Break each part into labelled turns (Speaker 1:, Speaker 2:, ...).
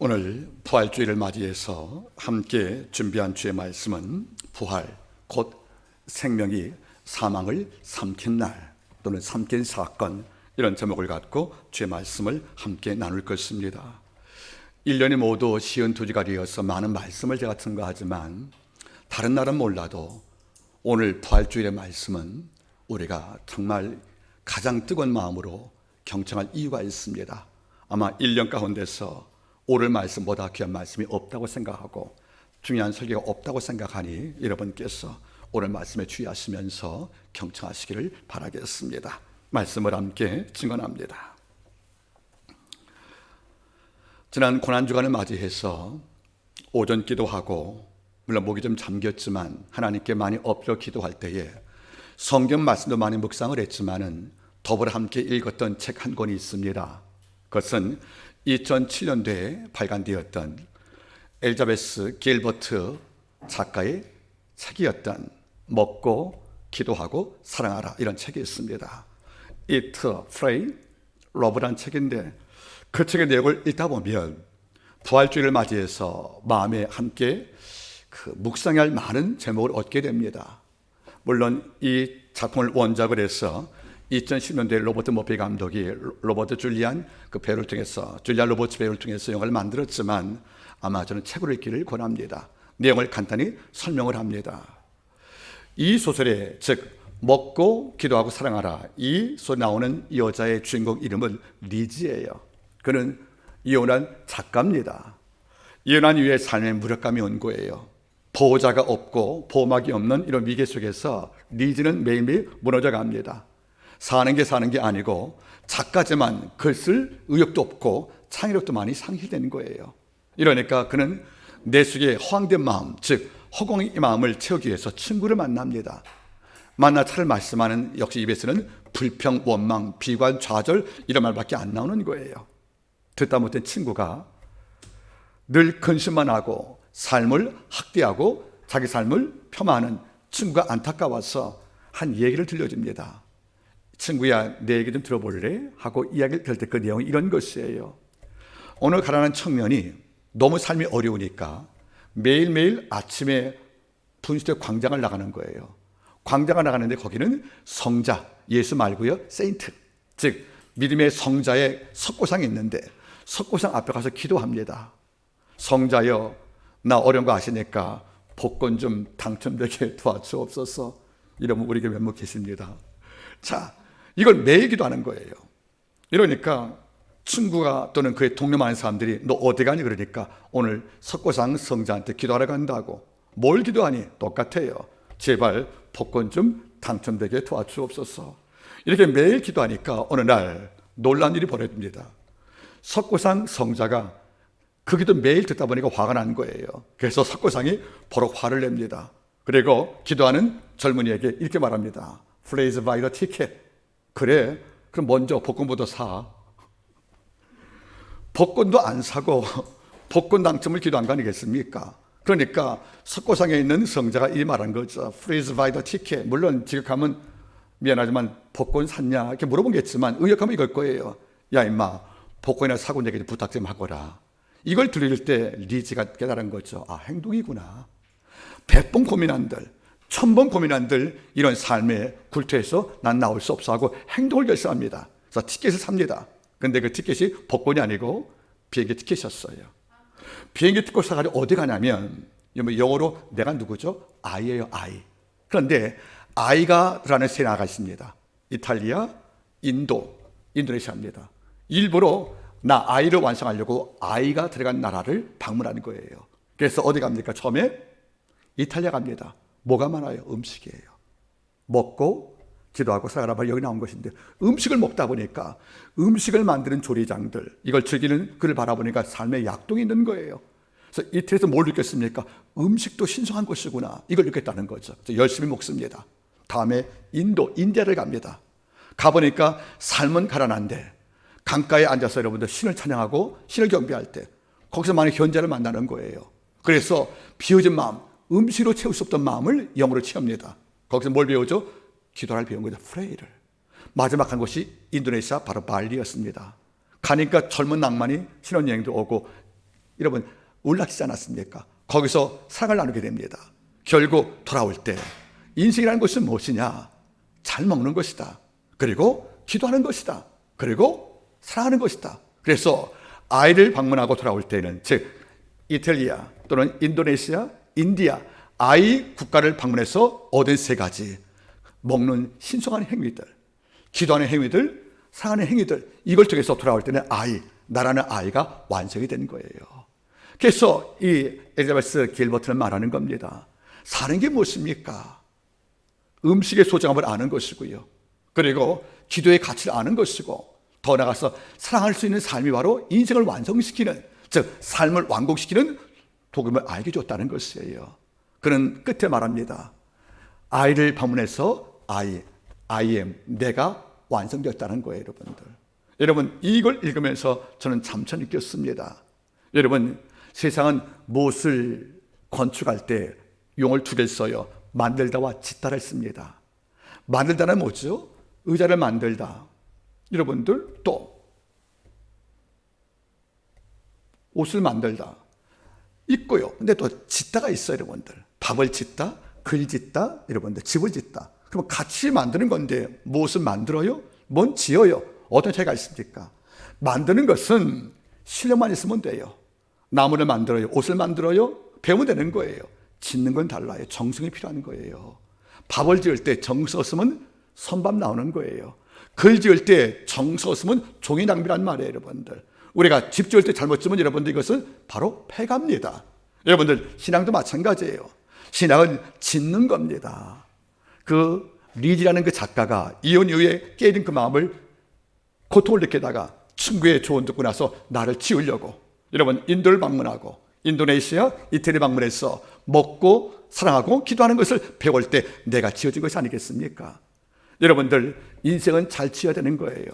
Speaker 1: 오늘 부활주의를 맞이해서 함께 준비한 주의 말씀은 부활, 곧 생명이 사망을 삼킨 날 또는 삼킨 사건, 이런 제목을 갖고 주의 말씀을 함께 나눌 것입니다. 1년이 모두 52주가 되어서 많은 말씀을 제가 증거하지만 다른 날은 몰라도 오늘 부활주일의 말씀은 우리가 정말 가장 뜨거운 마음으로 경청할 이유가 있습니다. 아마 1년 가운데서 오늘 말씀보다 귀한 말씀이 없다고 생각하고 중요한 설교가 없다고 생각하니 여러분께서 오늘 말씀에 주의하시면서 경청하시기를 바라겠습니다. 말씀을 함께 증언합니다. 지난 고난주간을 맞이해서 오전 기도하고 물론 목이 좀 잠겼지만 하나님께 많이 엎드려 기도할 때에 성경 말씀도 많이 묵상을 했지만은 더불어 함께 읽었던 책 한 권이 있습니다. 그것은 2007년도에 발간되었던 엘자베스 길버트 작가의 책이었던 먹고 기도하고 사랑하라, 이런 책이 있습니다. Eat, Pray, Love란 책인데 그 책의 내용을 읽다 보면 부활주의를 맞이해서 마음에 함께 묵상할 많은 제목을 얻게 됩니다. 물론 이 작품을 원작을 해서 2010년도에 로버트 머피 감독이 로버트 줄리안 배우를 통해서 줄리안 로버츠 배우를 통해서 영화를 만들었지만 아마 저는 책으로 읽기를 권합니다. 내용을 간단히 설명을 합니다. 이 소설에 즉 먹고 기도하고 사랑하라, 이 소설에 나오는 여자의 주인공 이름은 리즈예요. 그는 이혼한 작가입니다. 이혼한 이후에 삶에 무력감이 온 거예요. 보호자가 없고 보호막이 없는 이런 위기 속에서 리즈는 매일매일 무너져 갑니다. 사는 게 아니고 작가지만 글 쓸 의욕도 없고 창의력도 많이 상실되는 거예요. 이러니까 그는 내 속에 허황된 마음, 즉 허공의 마음을 채우기 위해서 친구를 만납니다. 만나 차를 말씀하는 역시 입에서는 불평, 원망, 비관, 좌절 이런 말밖에 안 나오는 거예요. 듣다 못한 친구가 늘 근심만 하고 삶을 학대하고 자기 삶을 폄하하는 친구가 안타까워서 한 얘기를 들려줍니다. 친구야, 내 얘기 좀 들어볼래? 하고 이야기를 들을 때 그 내용이 이런 것이에요. 어느 가난한 청년이 너무 삶이 어려우니까 매일매일 아침에 분수대 광장을 나가는 거예요. 광장을 나가는데 거기는 성자, 예수 말고요, 세인트, 즉 믿음의 성자의 석고상이 있는데 석고상 앞에 가서 기도합니다. 성자여, 나 어려운 거 아시니까 복권 좀 당첨되게 도와주옵소서. 이러면 우리 교회 몇 분 계십니다. 자, 이걸 매일 기도하는 거예요. 이러니까 친구가 또는 그의 동료 많은 사람들이 너 어디 가니? 그러니까 오늘 석고상 성자한테 기도하러 간다고. 뭘 기도하니? 똑같아요. 제발 복권 좀 당첨되게 도와주옵소서. 이렇게 매일 기도하니까 어느 날 놀라운 일이 벌어집니다. 석고상 성자가 그 기도 매일 듣다 보니까 화가 난 거예요. 그래서 석고상이 버럭 화를 냅니다. 그리고 기도하는 젊은이에게 이렇게 말합니다. Please buy the ticket. 그래, 그럼 먼저 복권부터 사. 복권도 안 사고 복권 당첨을 기도한 거 아니겠습니까? 그러니까 석고상에 있는 성자가 이 말한 거죠. Please buy the ticket. 물론 지극하면 미안하지만 복권 샀냐 이렇게 물어보겠지만 의역하면 이걸 거예요. 야 임마, 복권이나 사고 내게 부탁 좀 하거라. 이걸 들을 때 리즈가 깨달은 거죠. 아, 행동이구나. 100번 고민한들, 1000번 고민한들 이런 삶의 굴투에서 난 나올 수 없어 하고 행동을 결심합니다. 그래서 티켓을 삽니다. 근데 그 티켓이 복권이 아니고 비행기 티켓이었어요. 비행기 티켓을 사가지고 어디 가냐면 영어로 내가 누구죠? I예요, I. 그런데 I가라는 세 나라가 있습니다. 이탈리아, 인도, 인도네시아입니다. 일부러 나 I를 완성하려고 I가 들어간 나라를 방문하는 거예요. 그래서 어디 갑니까? 처음에 이탈리아 갑니다. 뭐가 많아요? 음식이에요. 먹고 기도하고 사랑하라, 여기 나온 것인데 음식을 먹다 보니까 음식을 만드는 조리장들, 이걸 즐기는 그를 바라보니까 삶의 약동이 있는 거예요. 그래서 이태리에서 뭘 느꼈습니까? 음식도 신성한 것이구나, 이걸 느꼈다는 거죠. 그래서 열심히 먹습니다. 다음에 인디아를 갑니다. 가보니까 삶은 가난한데 강가에 앉아서 여러분들 신을 찬양하고 신을 경배할 때 거기서 많은 현자를 만나는 거예요. 그래서 비워진 마음, 음식으로 채울 수 없던 마음을 영으로 채웁니다. 거기서 뭘 배우죠? 기도를 배운 거죠. 프레이를. 마지막 한 곳이 인도네시아 바로 발리였습니다. 가니까 젊은 낭만이 신혼여행도 오고 여러분 울락지지 않았습니까? 거기서 사랑을 나누게 됩니다. 결국 돌아올 때 인생이라는 것은 무엇이냐? 잘 먹는 것이다. 그리고 기도하는 것이다. 그리고 사랑하는 것이다. 그래서 아이를 방문하고 돌아올 때는, 즉 이탈리아 또는 인도네시아, 인디아 아이 국가를 방문해서 얻은 세 가지: 먹는 신성한 행위들, 기도하는 행위들, 사랑하는 행위들, 이걸 통해서 돌아올 때는 나라는 아이가 완성이 된 거예요. 그래서 이 엘리자베스 길버트는 말하는 겁니다. 사는 게 무엇입니까? 음식의 소중함을 아는 것이고요, 그리고 기도의 가치를 아는 것이고, 더 나아가서 사랑할 수 있는 삶이 바로 인생을 완성시키는, 즉 삶을 완공시키는 복음을 알게 줬다는 것이에요. 그는 끝에 말합니다. 아이를 방문해서 I am, 내가 완성되었다는 거예요. 여러분 이걸 읽으면서 저는 잠시 느꼈습니다. 여러분, 세상은 무엇을 건축할 때 용어를 두 개를 써요. 만들다와 짓다를 씁니다. 만들다는 뭐죠? 의자를 만들다. 여러분들, 또 옷을 만들다 있고요. 근데 또 짓다가 있어요. 여러분들, 밥을 짓다, 글 짓다, 여러분들 집을 짓다. 그럼 같이 만드는 건데 무엇을 만들어요? 뭔 지어요? 어떤 차이가 있습니까? 만드는 것은 실력만 있으면 돼요. 나무를 만들어요, 옷을 만들어요, 배우면 되는 거예요. 짓는 건 달라요. 정성이 필요한 거예요. 밥을 지을 때 정성 없으면 선밥 나오는 거예요. 글 지을 때 정성 없으면 종이 낭비란 말이에요. 여러분들, 우리가 집 지을 때 잘못 지으면 여러분들 이것은 바로 폐가입니다. 여러분들, 신앙도 마찬가지예요. 신앙은 짓는 겁니다. 그 리지라는 그 작가가 이혼 이후에 깨진 그 마음을, 고통을 느끼다가 친구의 조언 듣고 나서 나를 지으려고, 여러분 인도를 방문하고 인도네시아, 이태리 방문해서 먹고 사랑하고 기도하는 것을 배울 때 내가 지어진 것이 아니겠습니까? 여러분들, 인생은 잘 지어야 되는 거예요.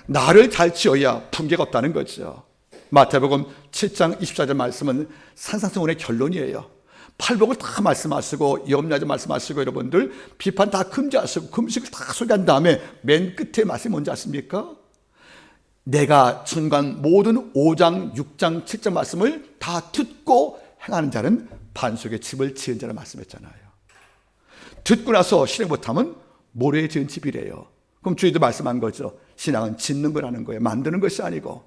Speaker 1: 나를 잘 지어야 풍계가 없다는 거죠. 마태복음 7장 24절 말씀은 산상수훈의 결론이에요. 팔복을 다 말씀하시고 염려하지 말씀하시고, 여러분들 비판 다 금지하시고 금식을 다 소개한 다음에 맨 끝에 말씀이 뭔지 아십니까? 내가 전간 모든 5장, 6장, 7장 말씀을 다 듣고 행하는 자는 반석에 집을 지은 자를 말씀했잖아요. 듣고 나서 실행 못하면 모래에 지은 집이래요. 그럼 주님도 말씀한 거죠. 신앙은 짓는 거라는 거예요. 만드는 것이 아니고.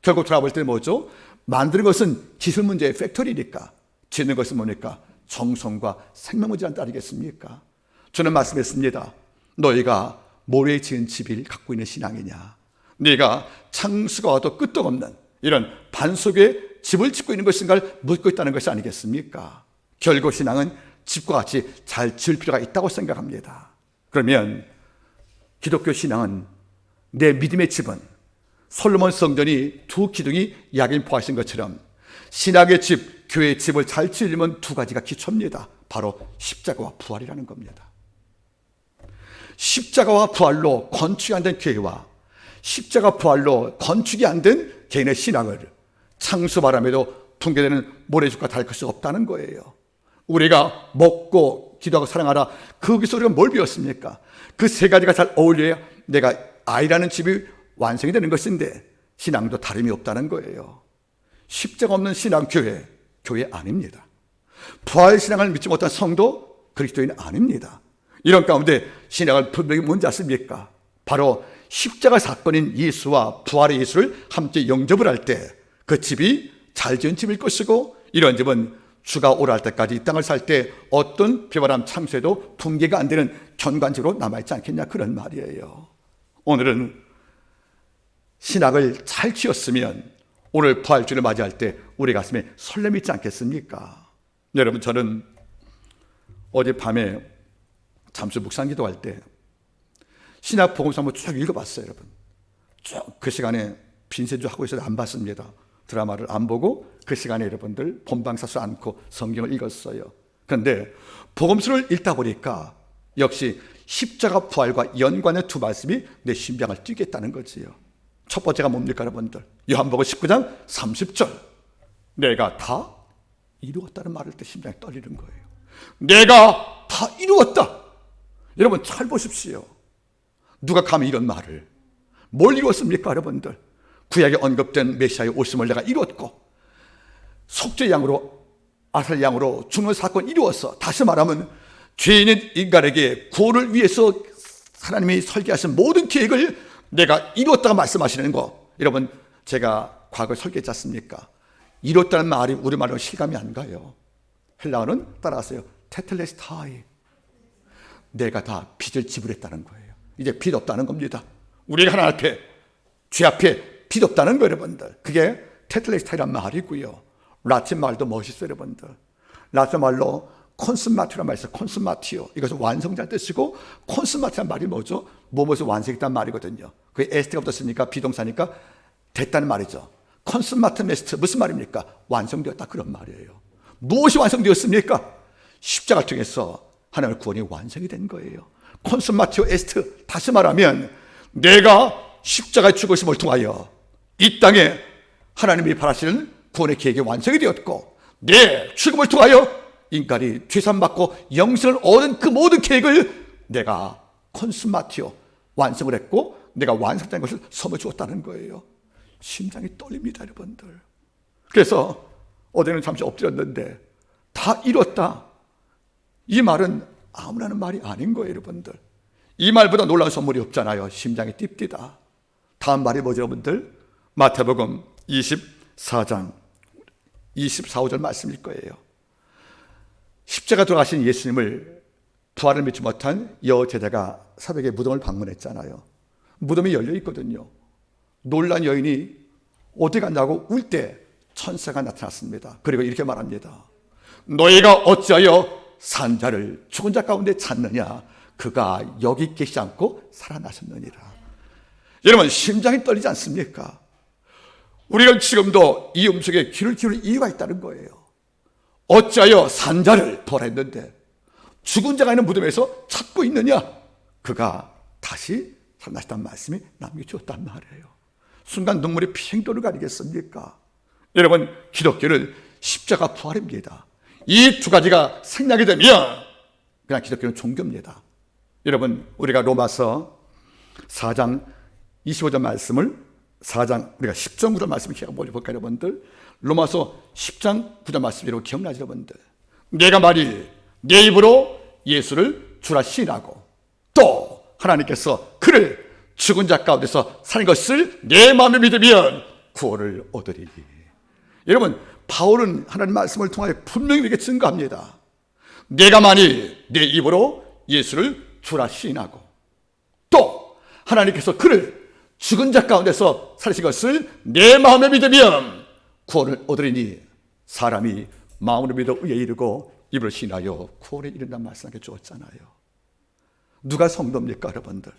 Speaker 1: 결국 돌아볼 때 뭐죠? 만드는 것은 기술 문제의 팩토리니까, 짓는 것은 뭡니까? 정성과 생명 문제란 따르겠습니까? 저는 말씀했습니다. 너희가 모래에 지은 집을 갖고 있는 신앙이냐? 네가 창수가 와도 끝도 없는 이런 반석에 집을 짓고 있는 것인가를 묻고 있다는 것이 아니겠습니까? 결국 신앙은 집과 같이 잘 지을 필요가 있다고 생각합니다. 그러면 기독교 신앙은, 내 믿음의 집은 솔로몬 성전이 두 기둥이 야긴 포하신 것처럼 신학의 집, 교회의 집을 잘 지으려면 두 가지가 기초입니다. 바로 십자가와 부활이라는 겁니다. 십자가와 부활로 건축이 안 된 교회와 십자가 부활로 건축이 안 된 개인의 신앙을 창수바람에도 붕괴되는 모래죽과 다를 것이 없다는 거예요. 우리가 먹고 기도하고 사랑하라, 거기서 우리가 뭘 배웠습니까? 그 세 가지가 잘 어울려야 내가 아이라는 집이 완성이 되는 것인데, 신앙도 다름이 없다는 거예요. 십자가 없는 신앙 교회 아닙니다. 부활 신앙을 믿지 못한 성도 그리스도인 아닙니다. 이런 가운데 신앙을 분명히 뭔지 아십니까? 바로 십자가 사건인 예수와 부활의 예수를 함께 영접을 할 때 그 집이 잘 지은 집일 것이고, 이런 집은 주가 오라 할 때까지 이 땅을 살 때 어떤 비바람 참새도 붕괴가 안 되는 견관지로 남아있지 않겠냐, 그런 말이에요. 오늘은 신학을 잘 지었으면 오늘 부활주를 맞이할 때 우리 가슴에 설렘이 있지 않겠습니까? 여러분, 저는 어젯밤에 잠시 묵상 기도할 때 신학 복음서 한번 쭉 읽어봤어요. 여러분, 쭉 그 시간에 빈센주 하고 있어서 안 봤습니다. 드라마를 안 보고 그 시간에 여러분들 본방사수 않고 성경을 읽었어요. 그런데 복음서를 읽다 보니까 역시 십자가 부활과 연관의 두 말씀이 내 심장을 뛰게 했다는 거지요. 첫 번째가 뭡니까, 여러분들? 요한복음 19장 30절, 내가 다 이루었다는 말을 때 심장이 떨리는 거예요. 내가 다 이루었다. 여러분 잘 보십시오. 누가 감히 이런 말을, 뭘 이루었습니까, 여러분들? 구약에 언급된 메시아의 오심을 내가 이루었고, 속죄 양으로, 아살 양으로 죽는 사건이 이루어서, 다시 말하면 죄인인 인간에게 구원을 위해서 하나님이 설계하신 모든 계획을 내가 이뤘다가 말씀하시는 거, 여러분 제가 과거에 설계했지 않습니까? 이뤘다는 말이 우리말로 실감이 안 가요. 헬라어는 따라하세요. 테텔레스타이. 내가 다 빚을 지불했다는 거예요. 이제 빚 없다는 겁니다. 우리가 하나님 앞에, 죄 앞에 빚 없다는 거예요, 여러분들. 그게 테텔레스타이란 말이고요. 라틴 말도 멋있어요, 여러분들. 라틴 말로 콘스마티오란 말이 있어요. 콘스마티오. 이것은 완성자를 뜻이고, 콘스마티란 말이 뭐죠? 무엇을 완성했다는 말이거든요. 그게 에스트가 붙었으니까 비동사니까 됐다는 말이죠. 콘스마트메스트, 무슨 말입니까? 완성되었다, 그런 말이에요. 무엇이 완성되었습니까? 십자가를 통해서 하나님의 구원이 완성이 된 거예요. 콘스마티오 에스트, 다시 말하면 내가 십자가의 죽으심을 통하여 이 땅에 하나님이 바라시는 구원의 계획이 완성이 되었고, 내 죽음을 통하여 인간이 죄산받고 영생을 얻은 그 모든 계획을 내가 콘스마티오, 완성을 했고, 내가 완성된 것을 선물 주었다는 거예요. 심장이 떨립니다, 여러분들. 그래서 어제는 잠시 엎드렸는데, 다 이뤘다, 이 말은 아무나 하는 말이 아닌 거예요, 여러분들. 이 말보다 놀라운 선물이 없잖아요. 심장이 뜁디다. 다음 말이 뭐죠, 여러분들? 마태복음 24장 24, 5절 말씀일 거예요. 십자가 돌아가신 예수님을 부활을 믿지 못한 여제자가 새벽에 무덤을 방문했잖아요. 무덤이 열려 있거든요. 놀란 여인이 어디 갔냐고 울 때 천사가 나타났습니다. 그리고 이렇게 말합니다. 너희가 어찌하여 산 자를 죽은 자 가운데 찾느냐? 그가 여기 계시지 않고 살아나셨느니라. 여러분, 심장이 떨리지 않습니까? 우리가 지금도 이 음성에 귀를 기울일 이유가 있다는 거예요. 어찌하여 산 자를 부활했는데 죽은 자가 있는 무덤에서 찾고 있느냐? 그가 다시 살아나셨다는 말씀이 남겨주었단 말이에요. 순간 눈물이 핑도를 가리겠습니까? 여러분, 기독교는 십자가 부활입니다. 이 두 가지가 생략이 되면 그냥 기독교는 종교입니다. 여러분, 우리가 로마서 4장 25절 말씀을 4장 우리가 10장 9절 말씀을 기억해 볼까요, 여러분들? 로마서 10장 9절 말씀 여러분 기억나죠, 여러분들? 내가 만일 내 입으로 예수를 주라 시인하고 또 하나님께서 그를 죽은 자 가운데서 사는 것을 내 마음에 믿으면 구원을 얻으리니. 여러분, 바울은 하나님 말씀을 통하여 분명히 이렇게 증거합니다. 내가 만일 내 입으로 예수를 주라 시인하고 또 하나님께서 그를 죽은 자 가운데서 살리신 것을 내 마음에 믿으면 구원을 얻으리니. 사람이 마음으로 믿어 의에 이르고 입으로 시인하여 구원에 이른다는 말씀을 주었잖아요. 누가 성도입니까, 여러분들?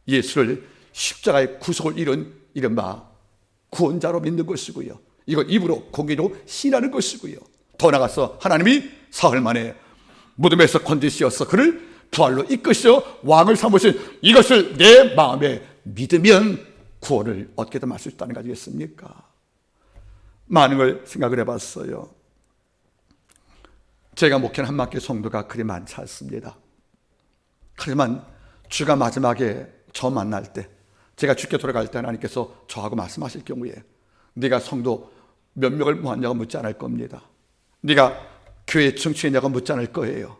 Speaker 1: 예수를 십자가의 구속을 이룬 이른바 구원자로 믿는 것이고요. 이걸 입으로 공개로 시인하는 것이고요. 더 나아가서 하나님이 사흘 만에 무덤에서 건지시어서 그를 부활로 이끄시어 왕을 삼으신 이것을 내 마음에 믿으면 구원을 얻게 될 수 있다는 거 아니겠습니까? 많은 걸 생각을 해봤어요. 제가 목회하는 한마교회 성도가 그리 많지 않습니다. 하지만 주가 마지막에 저 만날 때, 제가 주께 돌아갈 때 하나님께서 저하고 말씀하실 경우에 네가 성도 몇 명을 모았냐고 묻지 않을 겁니다. 네가 교회 청취했냐고 묻지 않을 거예요.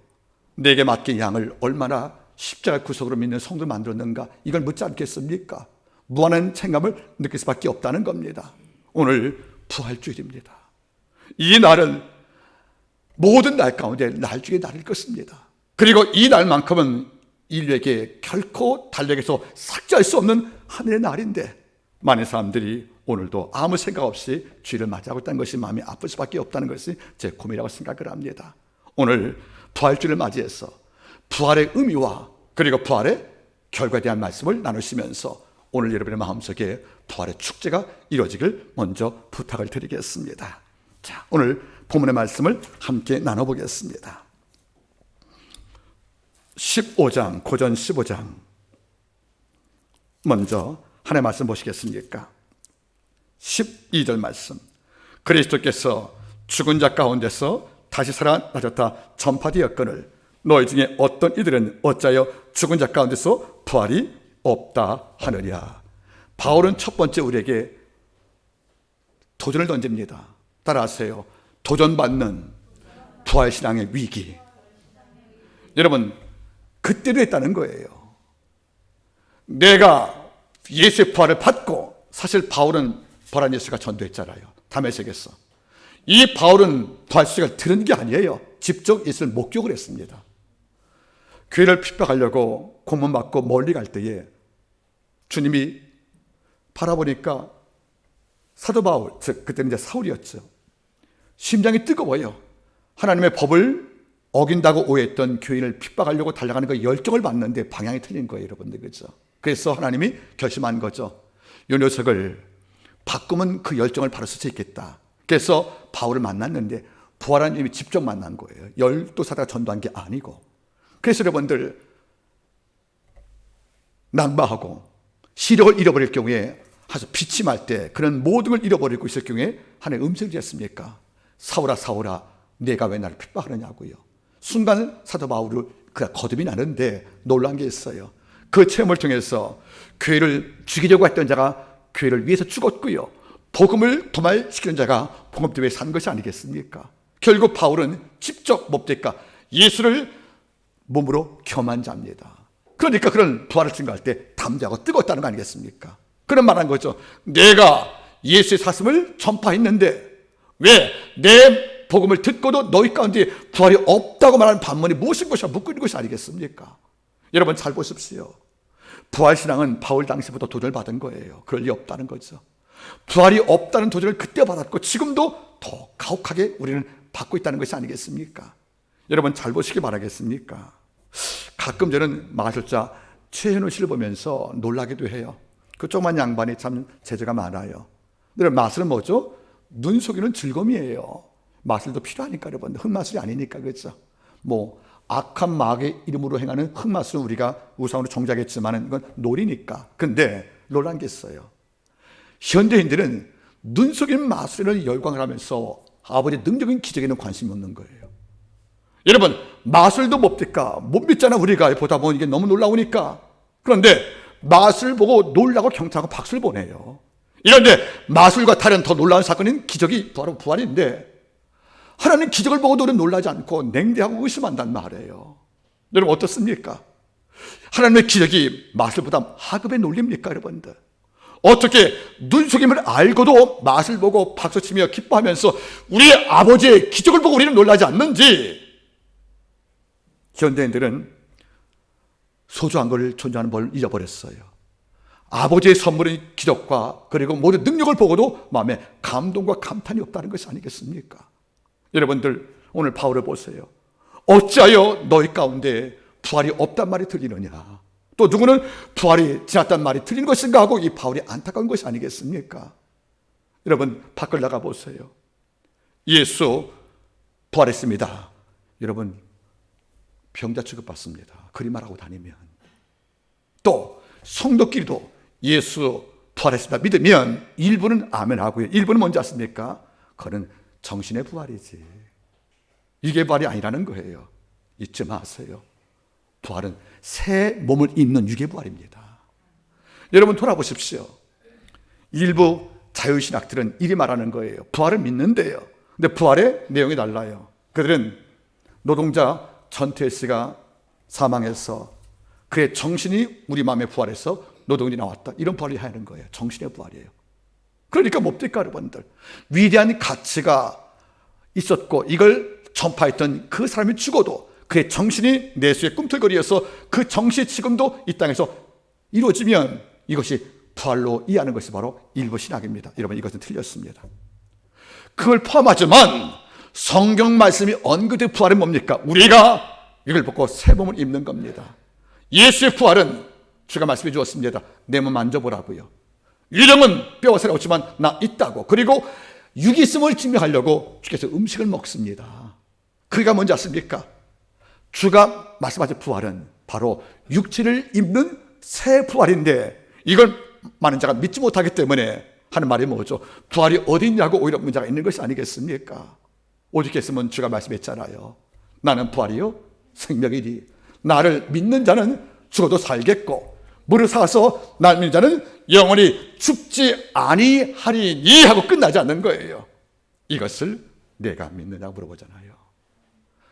Speaker 1: 내게 맡긴 양을 얼마나 십자가 구속으로 믿는 성도를 만들었는가, 이걸 묻지 않겠습니까? 무한한 책임감을 느낄 수밖에 없다는 겁니다. 오늘 부활주일입니다. 이 날은 모든 날 가운데 날 중에 날일 것입니다. 그리고 이 날만큼은 인류에게 결코 달력에서 삭제할 수 없는 하늘의 날인데, 많은 사람들이 오늘도 아무 생각 없이 주일을 맞이하고 있다는 것이 마음이 아플 수밖에 없다는 것이 제 고민이라고 생각을 합니다. 오늘 부활주일을 맞이해서 부활의 의미와 그리고 부활의 결과에 대한 말씀을 나누시면서 오늘 여러분의 마음속에 부활의 축제가 이루어지길 먼저 부탁을 드리겠습니다. 자, 오늘 본문의 말씀을 함께 나눠보겠습니다. 15장, 고전 15장 먼저 하나님의 말씀 보시겠습니까? 12절 말씀. 그리스도께서 죽은 자 가운데서 다시 살아나셨다 전파되었거늘 너희 중에 어떤 이들은 어찌하여 죽은 자 가운데서 부활이 없다 하느냐. 바울은 첫 번째 우리에게 도전을 던집니다. 따라하세요. 도전받는 부활신앙의 위기. 여러분, 그때도 했다는 거예요. 내가 예수의 부활을 받고, 사실 바울은 부활한 예수가 전도했잖아요. 다메섹에서. 이 바울은 부활 소식을 들은 게 아니에요. 직접 예수를 목격을 했습니다. 교회를 핍박하려고 고문받고 멀리 갈 때에 주님이 바라보니까 사도 바울, 즉 그때는 이제 사울이었죠. 심장이 뜨거워요. 하나님의 법을 어긴다고 오해했던 교인을 핍박하려고 달려가는 그 열정을 봤는데 방향이 틀린 거예요, 여러분들. 그렇죠? 그래서 하나님이 결심한 거죠. 이 녀석을 바꾸면 그 열정을 바로 쓸 수 있겠다. 그래서 바울을 만났는데 부활한 이미 직접 만난 거예요. 열두 사도가 전도한 게 아니고. 그래서 여러분들, 낙마하고 시력을 잃어버릴 경우에, 아주 비침할 때 그런 모든 걸 잃어버리고 있을 경우에 하나님 음성을 지었습니까? 사울아 사울아 내가 왜 나를 핍박하느냐고요. 순간 사도 바울을 그가 거듭이 나는데 놀란 게 있어요. 그 체험을 통해서 교회를 죽이려고 했던 자가 교회를 위해서 죽었고요, 복음을 도말시키는 자가 복음 때문에 산 것이 아니겠습니까? 결국 바울은 직접 뭡니까? 예수를 몸으로 겸한 자입니다. 그러니까 그런 부활을 증거할 때 담대하고 뜨겁다는 거 아니겠습니까? 그런 말한 거죠. 내가 예수의 사슴을 전파했는데 왜 내 복음을 듣고도 너희 가운데 부활이 없다고 말하는 반문이 무엇인 것이야? 묻고 있는 것이 아니겠습니까? 여러분 잘 보십시오. 부활신앙은 바울 당시부터 도전을 받은 거예요. 그럴 리 없다는 거죠. 부활이 없다는 도전을 그때 받았고 지금도 더 가혹하게 우리는 받고 있다는 것이 아니겠습니까? 여러분 잘 보시기 바라겠습니까? 가끔 저는 마술자 최현우 씨를 보면서 놀라기도 해요. 그 조그만 양반이 참 재주가 많아요. 여러분 마술은 뭐죠? 눈 속이는 즐거움이에요. 마술도 필요하니까 여러분. 흑마술이 아니니까. 그렇죠? 뭐 악한 마귀의 이름으로 행하는 흑마술은 우리가 우상으로 종자겠지만 이건 놀이니까. 근데 놀란 게 있어요. 현대인들은 눈 속이는 마술에는 열광을 하면서 아버지의 능력인 기적에는 관심이 없는 거예요. 여러분 마술도 뭡니까? 못 믿잖아 우리가. 보다 보면 이게 너무 놀라우니까. 그런데 마술 보고 놀라고 경탄하고 박수를 보내요. 이런데 마술과 다른 더 놀라운 사건인 기적이 바로 부활인데 하나님 기적을 보고도 우리는 놀라지 않고 냉대하고 의심한단 말이에요. 여러분 어떻습니까? 하나님의 기적이 마술보다 하급에 놀립니까 여러분들? 어떻게 눈속임을 알고도 마술 보고 박수치며 기뻐하면서 우리 아버지의 기적을 보고 우리는 놀라지 않는지. 현대인들은 소중한 걸 존재하는 걸 잊어버렸어요. 아버지의 선물인 기적과 그리고 모든 능력을 보고도 마음에 감동과 감탄이 없다는 것이 아니겠습니까? 여러분들 오늘 바울을 보세요. 어찌하여 너희 가운데 부활이 없단 말이 들리느냐. 또 누구는 부활이 지났단 말이 들린 것인가 하고 이 바울이 안타까운 것이 아니겠습니까? 여러분 밖을 나가 보세요. 예수 부활했습니다. 여러분 병자 취급받습니다. 그리말하고 다니면. 또 성도끼리도 예수 부활했습니다 믿으면 일부는 아멘 하고요, 일부는 뭔지 아십니까? 그는 정신의 부활이지 이게 부활이 아니라는 거예요. 잊지 마세요. 부활은 새 몸을 입는 육의 부활입니다. 여러분 돌아보십시오. 일부 자유신학들은 이리 말하는 거예요. 부활을 믿는데요, 근데 부활의 내용이 달라요. 그들은 노동자 전태일 씨가 사망해서 그의 정신이 우리 마음에 부활해서 노동이 나왔다, 이런 부활을 하는 거예요. 정신의 부활이에요. 그러니까 뭡니까 여러분들? 위대한 가치가 있었고 이걸 전파했던 그 사람이 죽어도 그의 정신이 내수의 꿈틀거리여서 그 정신이 지금도 이 땅에서 이루어지면 이것이 부활로 이해하는 것이 바로 일부 신학입니다. 여러분 이것은 틀렸습니다. 그걸 포함하지만 성경 말씀이 언급된 부활은 뭡니까? 우리가 이걸 보고 새 몸을 입는 겁니다. 예수의 부활은 주가 말씀해 주었습니다. 내 몸 만져보라고요. 유령은 뼈와 살이 없지만 나 있다고. 그리고 육이 있음을 증명하려고 주께서 음식을 먹습니다. 그가 뭔지 아십니까? 주가 말씀하신 부활은 바로 육체를 입는 새 부활인데 이걸 많은 자가 믿지 못하기 때문에 하는 말이 뭐죠? 부활이 어디 있냐고 오히려 문제가 있는 것이 아니겠습니까? 오직 했으면 주가 말씀했잖아요. 나는 부활이요 생명이니 나를 믿는 자는 죽어도 살겠고 무릇 사서 날 믿는 자는 영원히 죽지 아니하리니 하고 끝나지 않는 거예요. 이것을 내가 믿느냐고 물어보잖아요.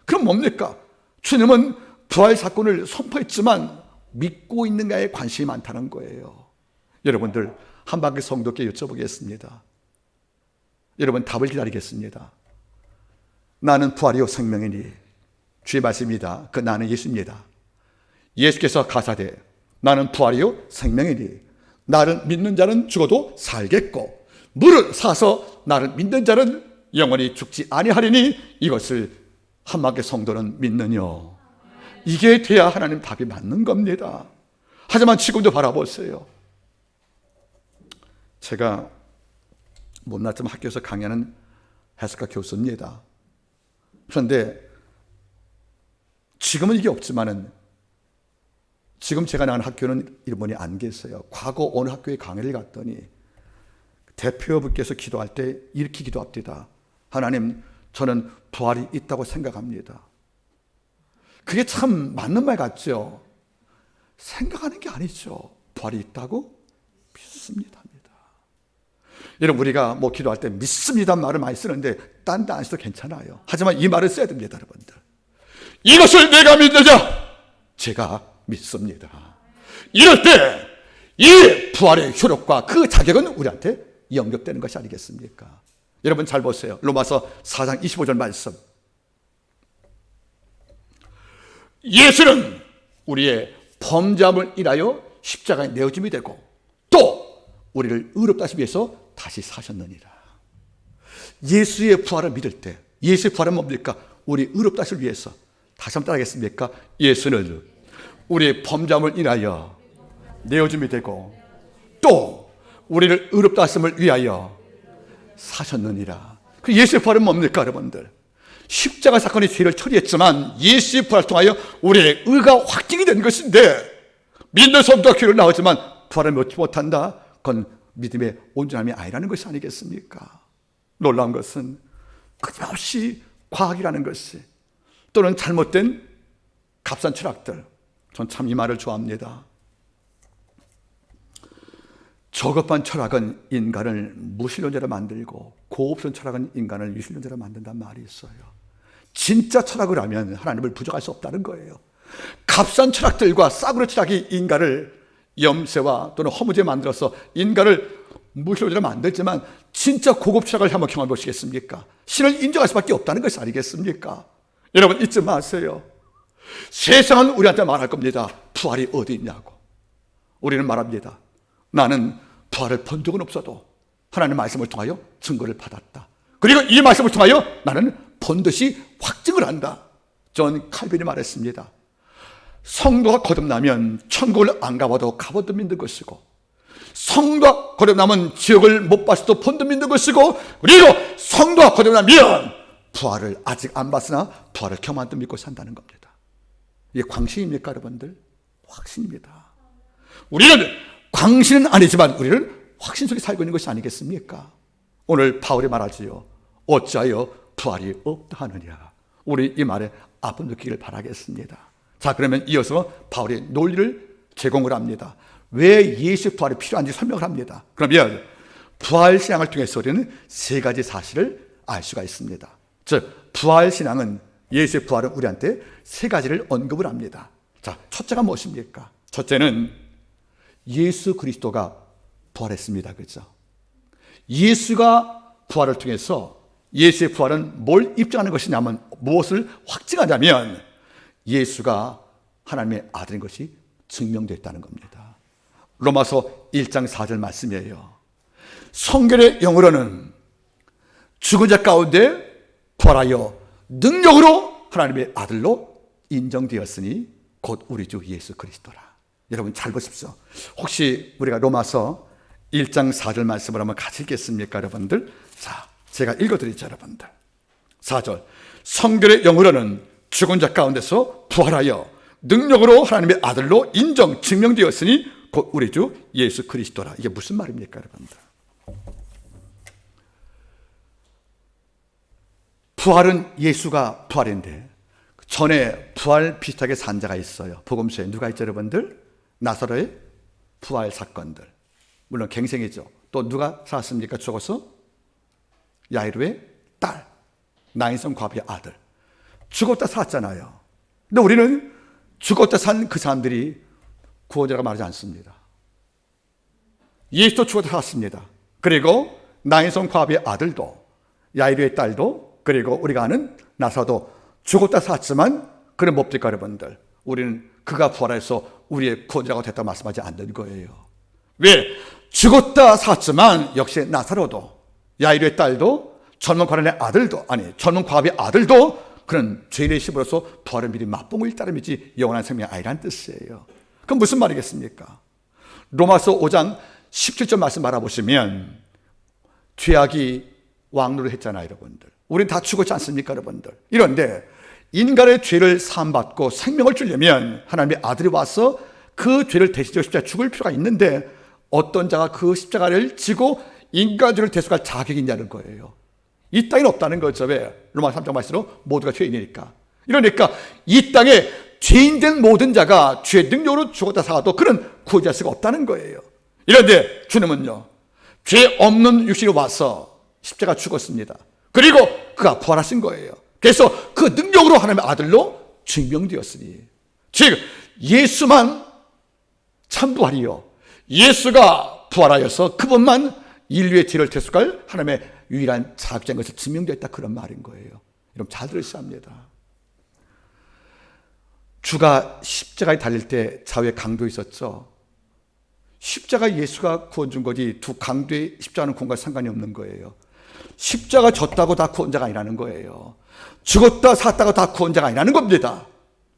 Speaker 1: 그럼 뭡니까? 주님은 부활 사건을 선포했지만 믿고 있는가에 관심이 많다는 거예요. 여러분들 한방길 성도께 여쭤보겠습니다. 여러분 답을 기다리겠습니다. 나는 부활이요 생명이니, 주의 말씀입니다. 그 나는 예수입니다. 예수께서 가사대 나는 부활이요 생명이니 나를 믿는 자는 죽어도 살겠고 물을 사서 나를 믿는 자는 영원히 죽지 아니하리니 이것을 한방길 성도는 믿느뇨. 이게 돼야 하나님 답이 맞는 겁니다. 하지만 지금도 바라보세요. 제가 못났지만 학교에서 강의하는 해석가 교수입니다. 그런데 지금은 이게 없지만은 지금 제가 나가는 학교는 이분이 안 계세요. 과거 어느 학교에 강의를 갔더니 대표분께서 기도할 때 이렇게 기도합니다. 하나님, 저는 부활이 있다고 생각합니다. 그게 참 맞는 말 같죠? 생각하는 게 아니죠. 부활이 있다고 믿습니다. 여러분, 우리가 뭐 기도할 때 믿습니다 말을 많이 쓰는데 딴 데 안 써도 괜찮아요. 하지만 이 말을 써야 됩니다, 여러분들. 이것을 내가 믿느냐? 제가 믿습니다. 이럴 때 이 부활의 효력과 그 자격은 우리한테 영접되는 것이 아니겠습니까? 여러분 잘 보세요. 로마서 4장 25절 말씀. 예수는 우리의 범죄함을 인하여 십자가에 내어짐이 되고 또 우리를 의롭다 하시기 위해서 다시 사셨느니라. 예수의 부활을 믿을 때, 예수의 부활은 뭡니까? 우리 의롭다 하시기 위해서. 다시 한번 따라하겠습니까? 예수는 우리의 범죄함을 인하여 내어짐이 되고 또 우리를 의롭다 하심을 위하여 사셨느니라. 그 예수의 부활은 뭡니까, 여러분들? 십자가 사건의 죄를 처리했지만 예수의 부활을 통하여 우리의 의가 확증이 된 것인데, 믿는 성도가 교회를 나오지만 부활을 얻지 못한다? 그건 믿음의 온전함이 아니라는 것이 아니겠습니까? 놀라운 것은 끊임없이 과학이라는 것이, 또는 잘못된 값싼 철학들, 전 참 이 말을 좋아합니다. 저급한 철학은 인간을 무신론자로 만들고 고급스러운 철학은 인간을 유신론자로 만든다는 말이 있어요. 진짜 철학을 하면 하나님을 부정할 수 없다는 거예요. 값싼 철학들과 싸구려 철학이 인간을 염세와 또는 허무죄에 만들어서 인간을 무신론자로 만들지만 진짜 고급 철학을 한번 경험해 보시겠습니까? 신을 인정할 수밖에 없다는 것이 아니겠습니까? 여러분 잊지 마세요. 세상은 우리한테 말할 겁니다. 부활이 어디 있냐고. 우리는 말합니다. 나는 부활을 본 적은 없어도 하나님의 말씀을 통하여 증거를 받았다. 그리고 이 말씀을 통하여 나는 본 듯이 확증을 한다. 존 칼빈이 말했습니다. 성도가 거듭나면 천국을 안 가봐도 가보도 믿는 것이고, 성도가 거듭나면 지옥을 못 봤어도 본도 믿는 것이고, 그리고 성도가 거듭나면 부활을 아직 안 봤으나 부활을 경험한도 믿고 산다는 겁니다. 이게 광신입니까, 여러분들? 확신입니다. 우리는 광신은 아니지만 우리는 확신 속에 살고 있는 것이 아니겠습니까? 오늘 바울이 말하지요. 어찌하여 부활이 없다 하느냐. 우리 이 말에 아픔 느끼기를 바라겠습니다. 자, 그러면 이어서 바울이 논리를 제공을 합니다. 왜 예수의 부활이 필요한지 설명을 합니다. 그러면 부활신앙을 통해서 우리는 세 가지 사실을 알 수가 있습니다. 즉 부활신앙은, 예수의 부활은 우리한테 세 가지를 언급을 합니다. 자, 첫째가 무엇입니까? 첫째는 예수 그리스도가 부활했습니다. 그렇죠? 예수가 부활을 통해서, 예수의 부활은 뭘 입증하는 것이냐면, 무엇을 확증하냐면 예수가 하나님의 아들인 것이 증명됐다는 겁니다. 로마서 1장 4절 말씀이에요. 성경의 영어로는 죽은 자 가운데 부활하여 능력으로 하나님의 아들로 인정되었으니 곧 우리 주 예수 그리스도라. 여러분 잘 보십시오. 혹시 우리가 로마서 1장 4절 말씀을 한번 같이 읽겠습니까, 여러분들? 자, 제가 읽어드리죠, 여러분들. 4절. 성경의 영으로는 죽은 자 가운데서 부활하여 능력으로 하나님의 아들로 인정, 증명되었으니 곧 우리 주 예수 그리스도라. 이게 무슨 말입니까, 여러분들? 부활은 예수가 부활인데 전에 부활 비슷하게 산 자가 있어요. 복음서에 누가 있죠, 여러분들? 나사로의 부활 사건들. 물론 갱생이죠. 또 누가 살았습니까? 죽어서? 야이로의 딸, 나인성 과부의 아들, 죽었다 살았잖아요. 근데 우리는 죽었다 산 그 사람들이 구원자라고 말하지 않습니다. 예수도 죽었다 살았습니다. 그리고 나인성 과부의 아들도, 야이로의 딸도, 그리고 우리가 아는 나사도 죽었다 살았지만 그는 뭡니까 여러분들? 우리는 그가 부활해서 우리의 구원자가 됐다고 말씀하지 않는 거예요. 왜? 죽었다 살았지만 역시 나사로도, 야이로의 딸도, 젊은 과란의 아들도, 아니 젊은 과부의 아들도 그는 죄인의 심으로서 부활을 미리 맛본 일 따름이지 영원한 생명이 아니란 뜻이에요. 그럼 무슨 말이겠습니까? 로마서 5장 17절 말씀 알아보시면 죄악이 왕노를 했잖아요, 여러분들. 우린 다 죽었지 않습니까, 여러분들? 이런데 인간의 죄를 사함받고 생명을 주려면 하나님의 아들이 와서 그 죄를 대신하고 십자가에 죽을 필요가 있는데 어떤 자가 그 십자가를 지고 인간 죄를 대속할 자격이 있냐는 거예요. 이 땅에는 없다는 거죠. 왜? 로마 3장 말씀으로 모두가 죄인이니까. 이러니까 이 땅에 죄인된 모든 자가 죄의 능력으로 죽었다 살아도 그는 구원할 수가 없다는 거예요. 이런데 주님은요, 죄 없는 육신이 와서 십자가 죽었습니다. 그리고 그가 부활하신 거예요. 그래서 그 능력으로 하나님의 아들로 증명되었으니, 즉 예수만 참 부활이요, 예수가 부활하여서 그분만 인류의 죄를 대속할 하나님의 유일한 자격자인 것을 증명되었다, 그런 말인 거예요. 여러분 잘 들으셔야 합니다. 주가 십자가에 달릴 때 좌우에 강도 있었죠. 십자가 예수가 구원 준 거지 두 강도의 십자가는 구원과 상관이 없는 거예요. 십자가 졌다고 다 구원자가 아니라는 거예요. 죽었다 살았다고 다 구원자가 아니라는 겁니다.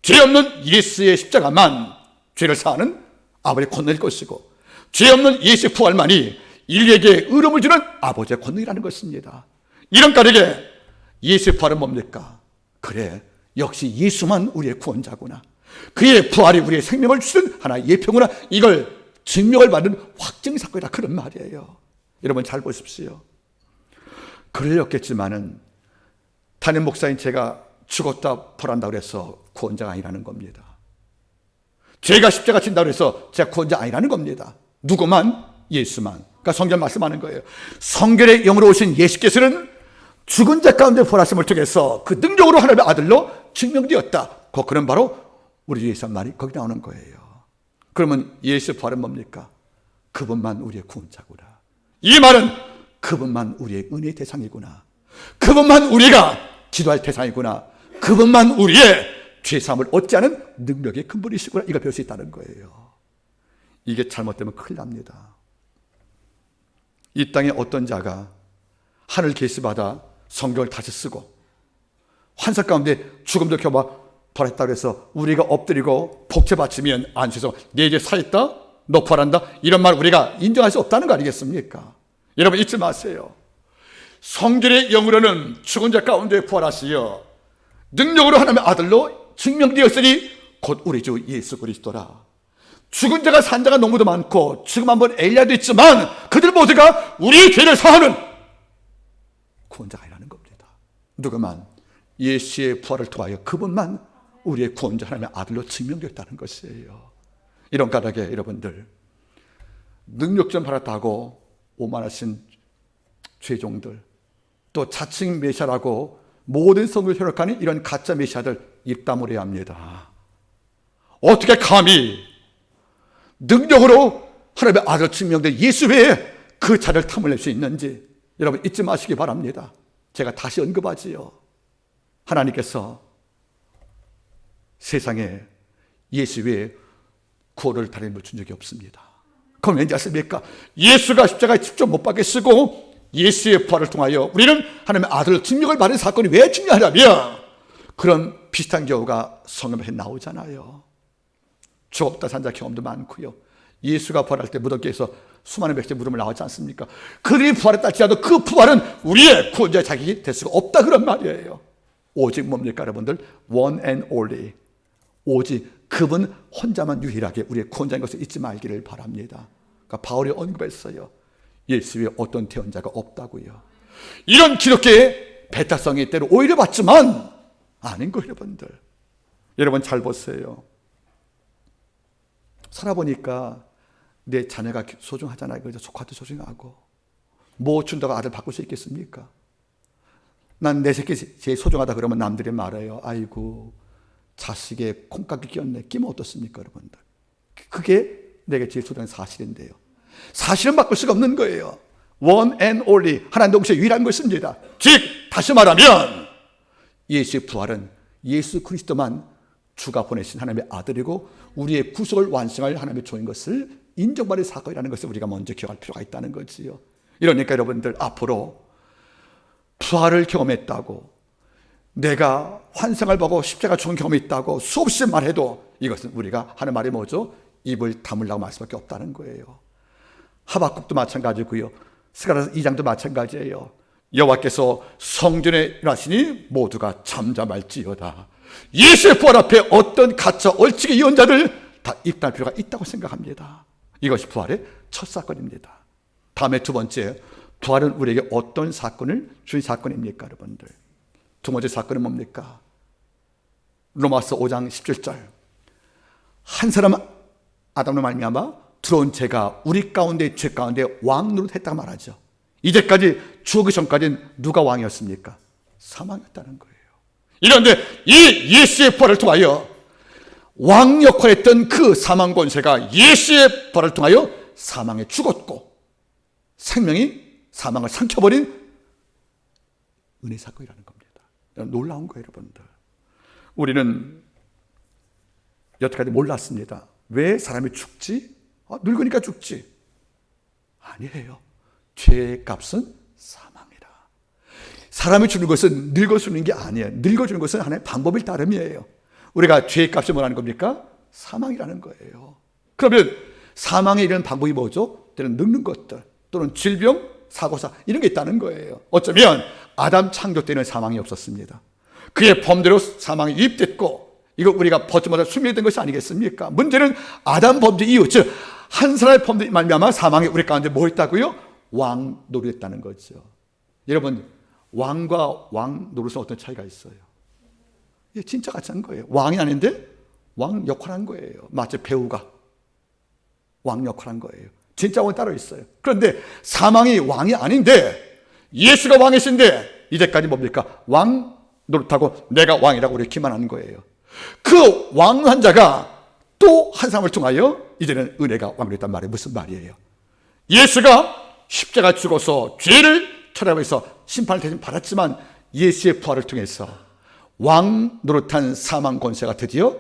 Speaker 1: 죄 없는 예수의 십자가만 죄를 사하는 아버지의 권능일 것이고, 죄 없는 예수의 부활만이 인류에게 의로움을 주는 아버지의 권능이라는 것입니다. 이런 까닭에 예수의 부활은 뭡니까? 그래, 역시 예수만 우리의 구원자구나, 그의 부활이 우리의 생명을 주는 하나의 예표구나, 이걸 증명을 받는 확증 사건이다, 그런 말이에요. 여러분 잘 보십시오. 그러렸겠지만은 담임 목사인 제가 죽었다 부활한다고 해서 구원자가 아니라는 겁니다. 죄가 십자가 진다고 해서 제가 구원자 아니라는 겁니다. 누구만? 예수만. 그러니까 성경 말씀하는 거예요. 성결의 영으로 오신 예수께서는 죽은 자 가운데 부활하심을 통해서 그 능력으로 하나님의 아들로 증명되었다. 그는 바로 우리 예수 말이 거기 나오는 거예요. 그러면 예수의 부활은 뭡니까? 그분만 우리의 구원자구나. 이 말은 그분만 우리의 은혜의 대상이구나. 그분만 우리가 기도할 대상이구나. 그분만 우리의 죄사함을 얻지 않은 능력의 근본이시구나. 이걸 배울 수 있다는 거예요. 이게 잘못되면 큰일 납니다. 이 땅에 어떤 자가 하늘 계시받아 성경을 다시 쓰고 환상 가운데 죽음도 겨봐 부활했다고 해서 우리가 엎드리고 복채 바치면 안수해서 내 이제 살았다, 너 부활한다, 이런 말 우리가 인정할 수 없다는 거 아니겠습니까? 여러분 잊지 마세요. 성결의 영으로는 죽은 자 가운데 부활하시어 능력으로 하나님의 아들로 증명되었으니 곧 우리 주 예수 그리스도라. 죽은 자가 산 자가 너무도 많고 지금 한번 엘리야도 있지만 그들 모두가 우리의 죄를 사하는 구원자가 아니라는 겁니다. 누구만? 예수의 부활을 통하여 그분만 우리의 구원자 하나님의 아들로 증명되었다는 것이에요. 이런 까닭에 여러분들 능력 좀 받았다고 오만하신 죄종들, 또 자칭 메시아라고 모든 성경을 현혹하는 이런 가짜 메시아들 입 다물어야 합니다. 어떻게 감히 능력으로 하나님의 아들 증명된 예수 외에 그 자를 탐낼 수 있는지 여러분 잊지 마시기 바랍니다. 제가 다시 언급하지요. 하나님께서 세상에 예수 외에 구원을 다른 인물 준 적이 없습니다. 그럼 왠지 아십니까? 예수가 십자가에 직접 못 박혀 쓰고 예수의 부활을 통하여 우리는 하나님의 아들을 증명을 받은 사건이 왜 중요하냐면 그런 비슷한 경우가 성경에 나오잖아요. 죽었다 산 자 경험도 많고요. 예수가 부활할 때 무덤께서 수많은 백성의 무덤을 나오지 않습니까? 그들이 부활했다 할지라도 그 부활은 우리의 구원자의 자격이 될 수가 없다, 그런 말이에요. 오직 뭡니까 여러분들? One and only, 오직 그분 혼자만 유일하게 우리의 구원자인 것을 잊지 말기를 바랍니다. 그러니까 바울이 언급했어요. 예수 외에 어떤 태원자가 없다고요. 이런 기독교의 배타성이 때로 오히려 받지만 아닌 거예요. 여러분들, 여러분 잘 보세요. 살아보니까 내 자녀가 소중하잖아요. 그래서 조카도 소중하고 뭐 준다고 아들 바꿀 수 있겠습니까? 난 내 새끼 제일 소중하다 그러면 남들이 말해요. 아이고, 자식의 콩깍이 끼었네. 끼면 어떻습니까, 여러분들? 그게 내게 제일 소중한 사실인데요. 사실은 바꿀 수가 없는 거예요. One and only, 하나님 동시에 유일한 것입니다. 즉 다시 말하면 예수의 부활은 예수 그리스도만 주가 보내신 하나님의 아들이고 우리의 구속을 완성할 하나님의 종인 것을 인정받을 사건이라는 것을 우리가 먼저 기억할 필요가 있다는 거지요. 이러니까 여러분들 앞으로 부활을 경험했다고, 내가 환생을 보고 십자가 죽은 경험이 있다고 수없이 말해도 이것은 우리가 하는 말이 뭐죠? 입을 다물라고 말 수밖에 없다는 거예요. 하박국도 마찬가지고요. 스가랴서 2장도 마찬가지예요. 여호와께서 성전에 일하시니 모두가 잠잠할지어다. 예수의 부활 앞에 어떤 가짜 얼치기 예언자들 다 입단할 필요가 있다고 생각합니다. 이것이 부활의 첫 사건입니다. 다음에 두 번째, 부활은 우리에게 어떤 사건을 준 사건입니까, 여러분들? 두 번째 사건은 뭡니까? 로마서 5장 17절. 한 사람 아담으로 말미암아 들어온 죄가 우리 가운데 죄 가운데 왕 노릇했다고 말하죠. 이제까지 죽기 전까지는 누가 왕이었습니까? 사망이었다는 거예요. 이런데 이 예수의 부활을 통하여 왕 역할을 했던 그 사망 권세가 예수의 부활을 통하여 사망에 죽었고 생명이 사망을 삼켜버린 은혜 사건이라는 겁니다. 놀라운 거예요, 여러분들. 우리는 여태까지 몰랐습니다. 왜 사람이 죽지? 늙으니까 죽지. 아니에요. 죄의 값은 사망이라. 사람이 죽는 것은 늙어 죽는 게 아니에요. 늙어 죽는 것은 하나의 방법일 따름이에요. 우리가 죄의 값이 뭐라는 겁니까? 사망이라는 거예요. 그러면 사망에 이르는 방법이 뭐죠? 때는 늙는 것들 또는 질병, 사고사 이런 게 있다는 거예요. 어쩌면 아담 창조 때는 사망이 없었습니다. 그의 범죄로 사망이 유입됐고 이거 우리가 벗자마자 수명된 것이 아니겠습니까? 문제는 아담 범죄 이후, 즉 한 사람의 범죄 말미암아 사망이 우리 가운데 뭐 있다고요? 왕 노릇했다는 거죠. 여러분, 왕과 왕 노릇은 어떤 차이가 있어요? 이게 진짜 같이 한 거예요. 왕이 아닌데 왕 역할한 거예요. 마치 배우가 왕 역할한 거예요. 진짜 왕이 따로 있어요. 그런데 사망이 왕이 아닌데 예수가 왕이신데 이제까지 뭡니까? 왕 노릇하고 내가 왕이라고 우리 기만하는 거예요. 그 왕한 자가 또 한 사람을 통하여 이제는 은혜가 왕되었단 말이에요. 무슨 말이에요? 예수가 십자가 죽어서 죄를 철회해서 심판을 대신 받았지만 예수의 부활을 통해서 왕 노릇한 사망 권세가 드디어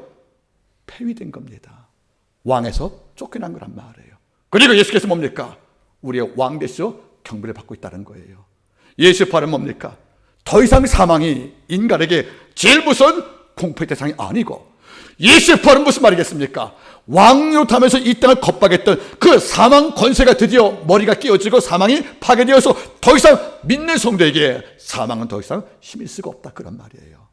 Speaker 1: 폐위된 겁니다. 왕에서 쫓겨난 거란 말이에요. 그리고 예수께서 뭡니까? 우리의 왕 되시어 경배를 받고 있다는 거예요. 예수의 부활은 뭡니까? 더 이상 사망이 인간에게 제일 무서운 공포의 대상이 아니고 예수의 부활은 무슨 말이겠습니까? 왕노릇하면서 이 땅을 겁박했던 그 사망 권세가 드디어 머리가 끼어지고 사망이 파괴되어서 더 이상 믿는 성도에게 사망은 더 이상 힘일 수가 없다, 그런 말이에요.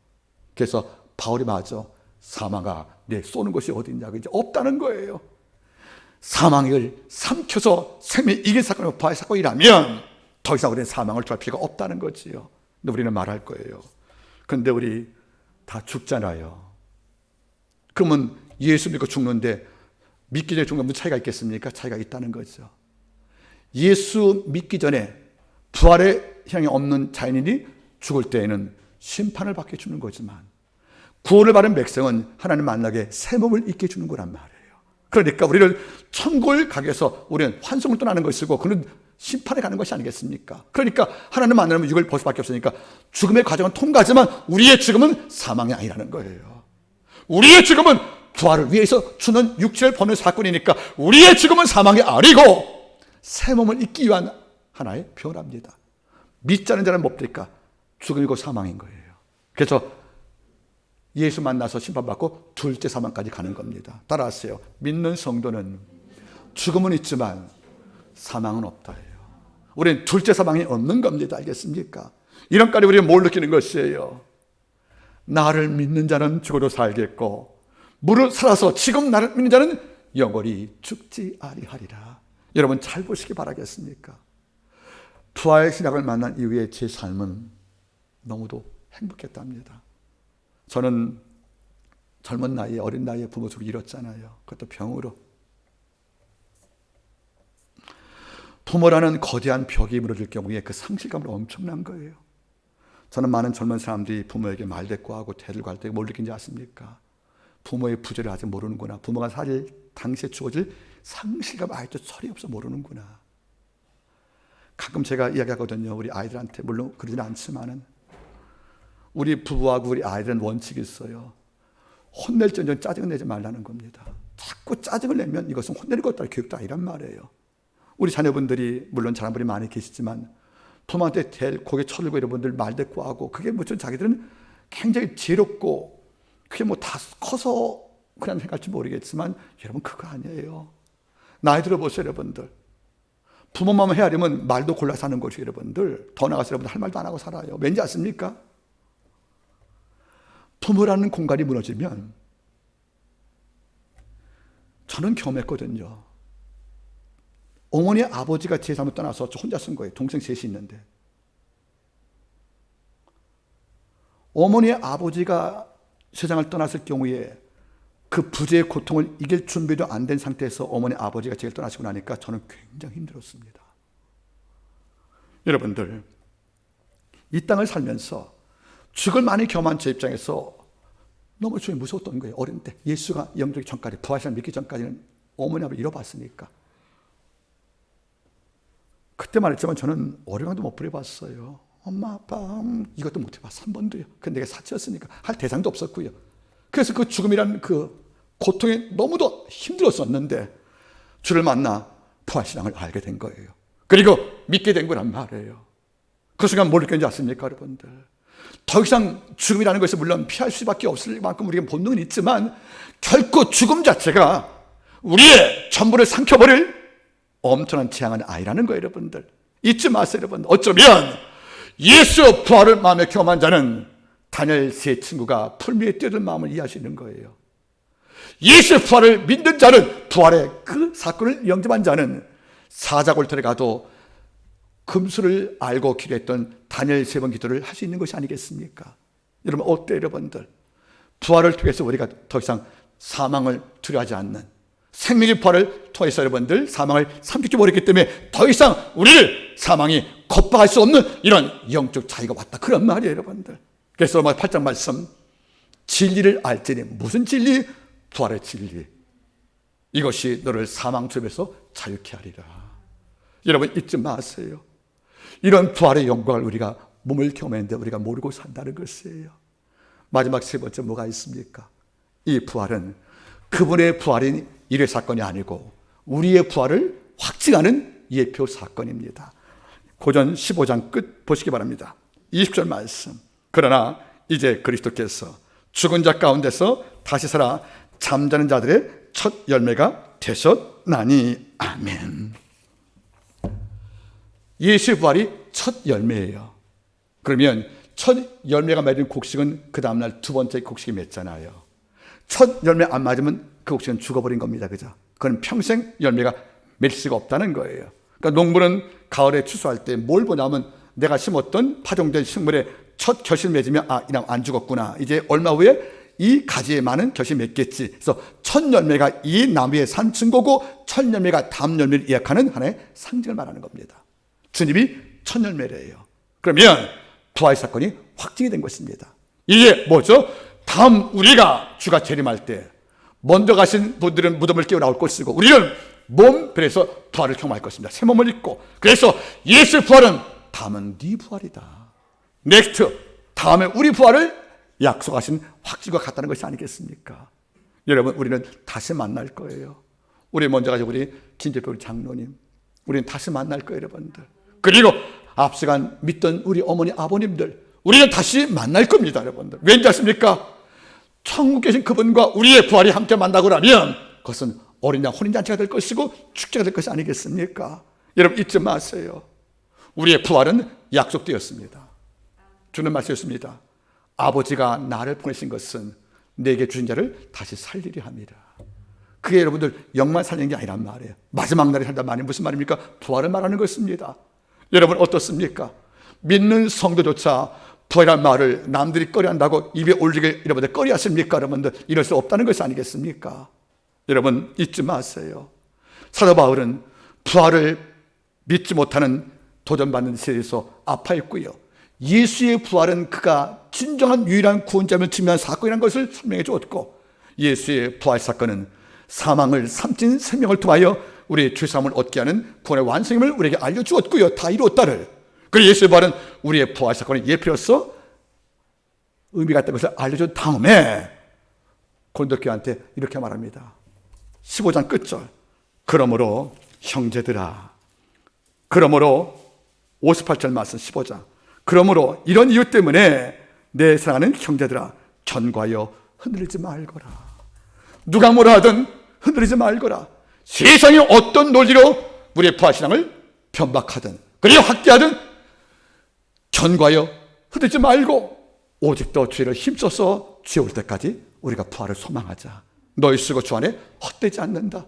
Speaker 1: 그래서 바울이 맞아, 사망아 내 쏘는 곳이 어디 있냐고 이제 없다는 거예요. 사망을 삼켜서 생명이 이긴 사건이 부활 사건이라면 더 이상 우리는 사망을 좋아할 필요가 없다는 거지요. 근데 우리는 말할 거예요. 근데 우리 다 죽잖아요. 그러면 예수 믿고 죽는데 믿기 전에 죽는 무슨 차이가 있겠습니까? 차이가 있다는 거죠. 예수 믿기 전에 부활의 향이 없는 자연인이 죽을 때에는 심판을 받게 주는 거지만 구원을 받은 백성은 하나님 만나게 새 몸을 입게 주는 거란 말이에요. 그러니까 우리를 천국을 가기 위해서 우리는 환송을 떠나는 것이고 그는 심판에 가는 것이 아니겠습니까? 그러니까 하나님 만나면 육을 벗을 수밖에 없으니까 죽음의 과정은 통과하지만 우리의 죽음은 사망이 아니라는 거예요. 우리의 죽음은 부활을 위해서 주는 육체를 버는 사건이니까 우리의 죽음은 사망이 아니고 새 몸을 입기 위한 하나의 변화입니다. 믿지 않는 자는 뭡니까? 죽음이고 사망인 거예요. 그래서 예수 만나서 심판받고 둘째 사망까지 가는 겁니다. 따라하세요. 믿는 성도는 죽음은 있지만 사망은 없다예요. 우리는 둘째 사망이 없는 겁니다. 알겠습니까? 이런까지 우리는 뭘 느끼는 것이에요? 나를 믿는 자는 죽어도 살겠고 무릇 살아서 지금 나를 믿는 자는 영원히 죽지 아니하리라. 여러분 잘 보시기 바라겠습니까? 부활 신약을 만난 이후에 제 삶은 너무도 행복했답니다. 저는 젊은 나이에 어린 나이에 부모를 잃었잖아요. 그것도 병으로. 부모라는 거대한 벽이 무너질 경우에 그 상실감은 엄청난 거예요. 저는 많은 젊은 사람들이 부모에게 말대꾸하고 대들고 할 때 뭘 느낀지 아십니까? 부모의 부재를 아직 모르는구나. 부모가 사실 당시에 주어질 상실감 아직도 철이 없어 모르는구나. 가끔 제가 이야기하거든요. 우리 아이들한테, 물론 그러지는 않지만은, 우리 부부하고 우리 아이들은 원칙이 있어요. 혼낼지언정 짜증을 내지 말라는 겁니다. 자꾸 짜증을 내면 이것은 혼내는 것도 아니라 교육도 아니란 말이에요. 우리 자녀분들이 물론 잘하는 분이 많이 계시지만 부모한테 고개 쳐들고 여러분들 말대꾸하고, 그게 무슨 자기들은 굉장히 지혜롭고 그게 뭐 다 커서 그냥 생각할지 모르겠지만 여러분 그거 아니에요. 나이 들어보세요. 여러분들 부모 마음 헤아리면 말도 골라 사는 것이, 여러분들 더 나가서 여러분들 할 말도 안 하고 살아요. 왠지 아십니까? 부모라는 공간이 무너지면, 저는 경험했거든요. 어머니 아버지가 제 삶을 떠나서 저 혼자 쓴 거예요. 동생 셋이 있는데, 어머니 아버지가 세상을 떠났을 경우에 그 부재의 고통을 이길 준비도 안 된 상태에서 어머니 아버지가 제일 떠나시고 나니까 저는 굉장히 힘들었습니다. 여러분들 이 땅을 살면서 죽을 많이 경험한 제 입장에서 너무 주님이 무서웠던 거예요. 어린 때 예수가 영접하기 전까지, 부활신을 믿기 전까지는 어머니 아버지 잃어봤으니까. 그때 말했지만 저는 어려움도 못 부려봤어요. 엄마 아빠 이것도 못 해봤어, 한 번도요. 근데 내가 사치였으니까 할 대상도 없었고요. 그래서 그 죽음이라는 그 고통에 너무도 힘들었었는데 주를 만나 부활신앙을 알게 된 거예요. 그리고 믿게 된 거란 말이에요. 그 순간 뭘 느꼈는지 아십니까, 여러분들? 더 이상 죽음이라는 것이 물론 피할 수밖에 없을 만큼 우리가 본능은 있지만 결코 죽음 자체가 우리의 전부를 삼켜버릴 엄청난 재앙은 아니라는 거예요. 여러분들 잊지 마세요. 여러분들 어쩌면 예수 부활을 마음에 경험한 자는 다니엘 세 친구가 풀 위에 뛰어들 마음을 이해하시는 거예요. 예수 부활을 믿는 자는, 부활의 그 사건을 영접한 자는 사자골털에 가도 금수를 알고 기도했던 다니엘 세 번 기도를 할 수 있는 것이 아니겠습니까? 여러분 어때요, 여러분들? 부활을 통해서 우리가 더 이상 사망을 두려워하지 않는, 생명의 부활을 통해서 여러분들 사망을 삼키지 버렸기 때문에 더 이상 우리를 사망이 겁박할 수 없는 이런 영적 자유가 왔다, 그런 말이에요, 여러분들. 그래서 로마 8장 말씀, 진리를 알지니. 무슨 진리? 부활의 진리. 이것이 너를 사망 주에서 자유케 하리라. 여러분 잊지 마세요. 이런 부활의 영광을 우리가 몸을 경험했는데 우리가 모르고 산다는 것이에요. 마지막 세 번째 뭐가 있습니까? 이 부활은 그분의 부활인 일회 사건이 아니고 우리의 부활을 확증하는 예표 사건입니다. 고전 15장 끝 보시기 바랍니다. 20절 말씀. 그러나 이제 그리스도께서 죽은 자 가운데서 다시 살아 잠자는 자들의 첫 열매가 되셨나니. 아멘. 예수의 부활이 첫 열매예요. 그러면 첫 열매가 맺은 곡식은 그 다음날 두 번째 곡식이 맺잖아요. 첫 열매 안 맞으면 그 곡식은 죽어버린 겁니다. 그죠? 그건 평생 열매가 맺을 수가 없다는 거예요. 그러니까 농부는 가을에 추수할 때 뭘 보냐면 내가 심었던 파종된 식물의 첫 결실 맺으면 이 나무 안 죽었구나. 이제 얼마 후에 이 가지에 많은 결실이 맺겠지. 그래서 첫 열매가 이 나무의 산 증거고 첫 열매가 다음 열매를 예약하는 하나의 상징을 말하는 겁니다. 주님이 첫 열매래요. 그러면 부활 사건이 확증이 된 것입니다. 이게 뭐죠? 다음 우리가 주가 재림할 때 먼저 가신 분들은 무덤을 깨어 나올 것이고 우리는 몸별에서 부활을 경험할 것입니다. 새 몸을 입고. 그래서 예수의 부활은 다음은 네 부활이다. 넥스트, 다음에 우리 부활을 약속하신 확증과 같다는 것이 아니겠습니까? 여러분 우리는 다시 만날 거예요. 우리 먼저 가지고 우리 김재표 장로님, 우리는 다시 만날 거예요, 여러분들. 그리고 앞서간 믿던 우리 어머니 아버님들, 우리는 다시 만날 겁니다, 여러분들. 왠지 아십니까? 천국 계신 그분과 우리의 부활이 함께 만나고 나면 그것은 어린 양 혼인잔치가 될 것이고 축제가 될 것이 아니겠습니까? 여러분 잊지 마세요. 우리의 부활은 약속되었습니다. 주는 말씀이었습니다. 아버지가 나를 보내신 것은 내게 주신 자를 다시 살리려 합니다. 그게 여러분들 영만 살리는 게 아니란 말이에요. 마지막 날에 산다는 말이 무슨 말입니까? 부활을 말하는 것입니다. 여러분 어떻습니까? 믿는 성도조차 부활이라는 말을 남들이 꺼려한다고 입에 올리게 여러분들 꺼려하십니까? 여러분들 이럴 수 없다는 것이 아니겠습니까? 여러분 잊지 마세요. 사도 바울은 부활을 믿지 못하는 도전받는 세대에서 아파했고요. 예수의 부활은 그가 진정한 유일한 구원자임을 증명한 사건이라는 것을 설명해 주었고, 예수의 부활 사건은 사망을 삼킨 생명을 통하여 우리의 죄사함을 얻게 하는 구원의 완성임을 우리에게 알려주었고요. 다 이루었다를. 그리고 예수의 부활은 우리의 부활 사건의 예표로서 의미가 있다는 것을 알려준 다음에 고린도교회한테 이렇게 말합니다. 15장 끝절. 그러므로 형제들아, 그러므로 58절 말씀 15장. 그러므로 이런 이유 때문에 내 사랑하는 형제들아, 견고하여 흔들리지 말거라. 누가 뭐라 하든 흔들리지 말거라. 세상이 어떤 논리로 우리의 부활신앙을 변박하든 그리고 확대하든 견고하여 흔들리지 말고 오직 더 주의를 힘써서 주의 올 때까지 우리가 부활을 소망하자. 너희 쓰고 주 안에 헛되지 않는다.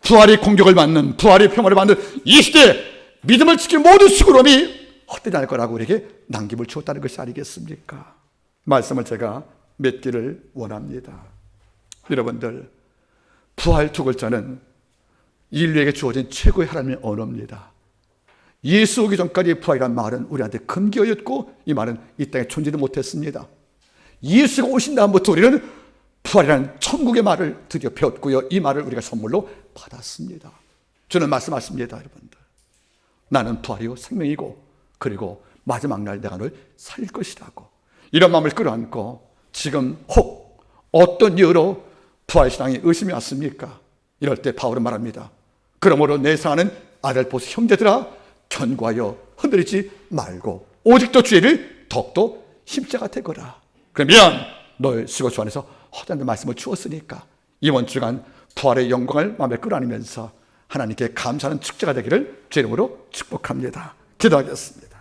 Speaker 1: 부활의 공격을 받는, 부활의 평화를 받는 이 시대에 믿음을 지킨 모든 수고로움이 헛되지 않을 거라고 우리에게 남김을 주었다는 것이 아니겠습니까? 말씀을 제가 맺기를 원합니다. 여러분들, 부활 두 글자는 인류에게 주어진 최고의 하나님의 언어입니다. 예수 오기 전까지 부활이란 말은 우리한테 금기어였고, 이 말은 이 땅에 존재도 못했습니다. 예수가 오신 다음부터 우리는 부활이라는 천국의 말을 드디어 배웠고요. 이 말을 우리가 선물로 받았습니다. 저는 말씀하십니다, 여러분들. 나는 부활이요 생명이고, 그리고 마지막 날 내가 널 살릴 것이라고. 이런 마음을 끌어안고 지금 혹 어떤 이유로 부활신앙에 의심이 왔습니까? 이럴 때 바울은 말합니다. 그러므로 내 사랑하는 아델포스 형제들아, 견고하여 흔들리지 말고 오직 더 주의를 더욱더 힘자가 되거라. 그러면 너의 수고 주 안에서 허다한 말씀을 주었으니까 이번 주간 부활의 영광을 마음에 끌어안으면서 하나님께 감사하는 축제가 되기를 주의 이름으로 축복합니다. 기도하겠습니다.